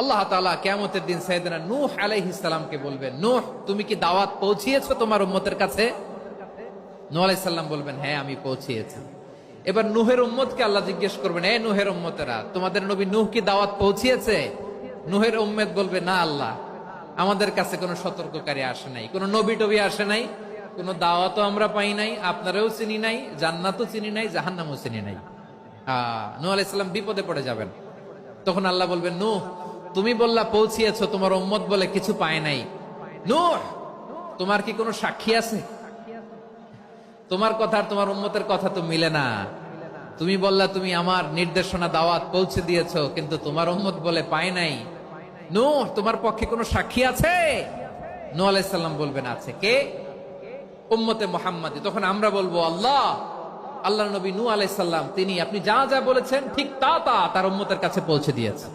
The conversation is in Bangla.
আল্লাহ তাআলা কিয়ামতের দিন সাইয়েদনা নূহ আলাইহিস সালামকে বলবেন, নূহ তুমি কি দাওয়াত পৌঁছিয়েছো তোমার উম্মতের কাছে? নূহ আলাইহিস সালাম বলবেন, হ্যাঁ আমি পৌঁছিয়েছি। এবার নূহের উম্মতকে আল্লাহ জিজ্ঞেস করবেন, এ নূহের উম্মতেরা, তোমাদের নবী নূহ কি দাওয়াত পৌঁছিয়েছে? নূহের উম্মত বলবে, না আল্লাহ, আমাদের কাছে কোনো সতর্ককারী আসে নাই, কোনো নবী টবি আসে নাই, কোনো দাওয়াতও আমরা পাই নাই, আপনারাও চিনি নাই, জান্নাতও চিনি নাই, জাহান্নামও চিনি নাই। নূহ আলাইহিস সালাম বিপদে পড়ে যাবেন। তখন আল্লাহ বলবেন, নূহ তুমি বললা পৌঁছিয়েছো, তোমার উম্মত বলে কিছু পায় নাই। নূহ তোমার কি কোনো সাক্ষী আছে? তোমার কথা আর তোমার উম্মতের কথা তো মিলে না। তুমি বললা তুমি আমার নির্দেশনা দাওয়াত পৌঁছে দিয়েছো, কিন্তু তোমার উম্মত বলে পায় নাই। নূহ তোমার পক্ষে কোনো সাক্ষী আছে? নূহ আলাইহিস সালাম বলবেন, আছে। কে? উম্মতে মুহাম্মাদী। তখন আমরা বলবো, আল্লাহ, আল্লাহর নবী নূহ আলাইহিস সালাম তিনি আপনি যা যা বলেছেন ঠিক তা তার উম্মতের কাছে পৌঁছে দিয়েছেন।